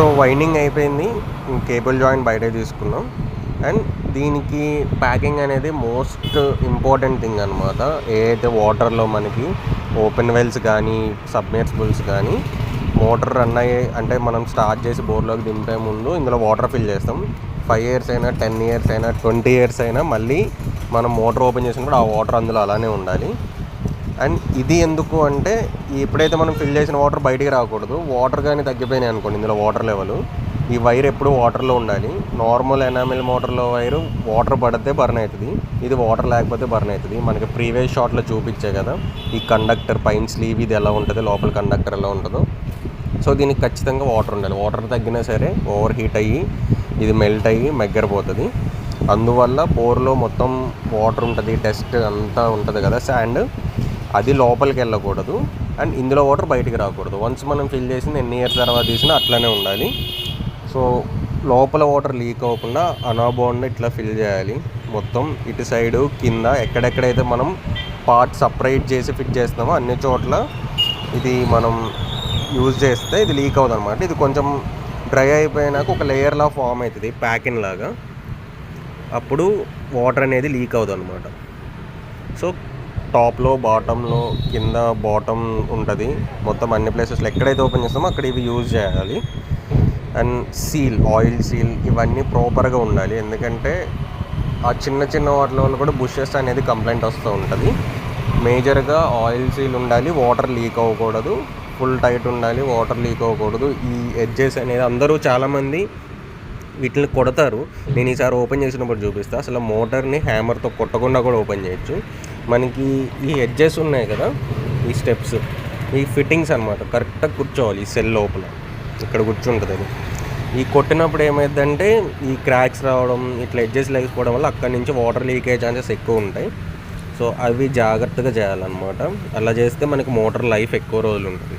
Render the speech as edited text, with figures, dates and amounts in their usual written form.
So winding అయిపోయింది, cable joint బయట తీసుకున్నాం. అండ్ దీనికి ప్యాకింగ్ అనేది మోస్ట్ ఇంపార్టెంట్ థింగ్ అనమాట. ఏదైతే వాటర్లో మనకి ఓపెన్ వెల్స్ కానీ సబ్మెర్సిబుల్స్ కానీ మోటార్ రన్ అయ్యే అంటే మనం స్టార్ట్ చేసి బోర్లోకి దింపే ముందు ఇందులో వాటర్ ఫిల్ చేస్తాం. 5 years అయినా 10 years అయినా 20 years అయినా మళ్ళీ మనం మోటార్ ఓపెన్ చేసినప్పుడు ఆ వాటర్ అందులో అలానే ఉండాలి. అండ్ ఇది ఎందుకు అంటే ఎప్పుడైతే మనం ఫిల్ చేసిన వాటర్ బయటికి రాకూడదు. వాటర్ కానీ తగ్గిపోయినాయి అనుకోండి ఇందులో వాటర్ లెవెల్, ఈ వైర్ ఎప్పుడు వాటర్లో ఉండాలి. నార్మల్ ఎనామిల్ మోటార్లో వైరు వాటర్ పడితే బర్న్ అవుతుంది, ఇది వాటర్ లేకపోతే బర్న్ అవుతుంది. మనకి ప్రీవియస్ షాట్లో చూపించే కదా ఈ కండక్టర్ పైన స్లీవ్ ఇది ఎలా ఉంటుంది, లోపల కండక్టర్ ఎలా ఉంటుందో. సో దీనికి ఖచ్చితంగా వాటర్ ఉండాలి. వాటర్ తగ్గినా సరే ఓవర్ హీట్ అయ్యి ఇది మెల్ట్ అయ్యి మెగ్గరిపోతుంది. అందువల్ల బోర్లో మొత్తం వాటర్ ఉంటుంది, డస్ట్ అంతా ఉంటుంది కదా శాండ్, అది లోపలికి వెళ్ళకూడదు. అండ్ ఇందులో వాటర్ బయటికి రాకూడదు. వన్స్ మనం ఫిల్ చేసింది ఎన్ని ఇయర్స్ తర్వాత తీసినా అట్లనే ఉండాలి. సో లోపల వాటర్ లీక్ అవ్వకుండా అనాబోండ్ ఇట్లా ఫిల్ చేయాలి మొత్తం. ఇటు సైడు కింద ఎక్కడెక్కడైతే మనం పార్ట్ సపరేట్ చేసి ఫిట్ చేస్తామో అన్ని చోట్ల ఇది మనం యూజ్ చేస్తే ఇది లీక్ అవుతుంది అనమాట. ఇది కొంచెం డ్రై అయిపోయినాక ఒక లేయర్లా ఫామ్ అవుతుంది ప్యాకింగ్ లాగా, అప్పుడు వాటర్ అనేది లీక్ అవుతుంది అనమాట. సో టాప్లో బాటంలో కింద బాటమ్ ఉంటుంది మొత్తం అన్ని ప్లేసెస్లో ఎక్కడైతే ఓపెన్ చేస్తామో అక్కడ ఇవి యూజ్ చేయాలి. అండ్ సీల్, ఆయిల్ సీల్ ఇవన్నీ ప్రాపర్గా ఉండాలి. ఎందుకంటే ఆ చిన్న చిన్న వాటిలో కూడా బుషెస్ అనేది కంప్లైంట్ వస్తూ ఉంటుంది. మేజర్గా ఆయిల్ సీల్ ఉండాలి, వాటర్ లీక్ అవ్వకూడదు, ఫుల్ టైట్ ఉండాలి, వాటర్ లీక్ అవ్వకూడదు. ఈ ఎడ్జెస్ అనేది అందరూ చాలామంది వీటిని కొడతారు. నేను ఈసారి ఓపెన్ చేసినప్పుడు చూపిస్తా. అసలు మోటార్ని హ్యామర్తో కొట్టకుండా కూడా ఓపెన్ చేయొచ్చు. మనకి ఈ ఎడ్జెస్ ఉన్నాయి కదా, ఈ స్టెప్స్, ఈ ఫిట్టింగ్స్ అనమాట కరెక్ట్గా కూర్చోవాలి. ఈ సెల్ లోపల ఇక్కడ కూర్చుంటుంది అది. ఈ కొట్టినప్పుడు ఏమైందంటే ఈ క్రాక్స్ రావడం, ఇట్లా ఎడ్జెస్ లేకపోవడం వల్ల అక్కడి నుంచి వాటర్ లీక్ అయ్యే ఛాన్సెస్ ఎక్కువ ఉంటాయి. సో అవి జాగ్రత్తగా చేయాలన్నమాట. అలా చేస్తే మనకి మోటార్ లైఫ్ ఎక్కువ రోజులు ఉంటుంది.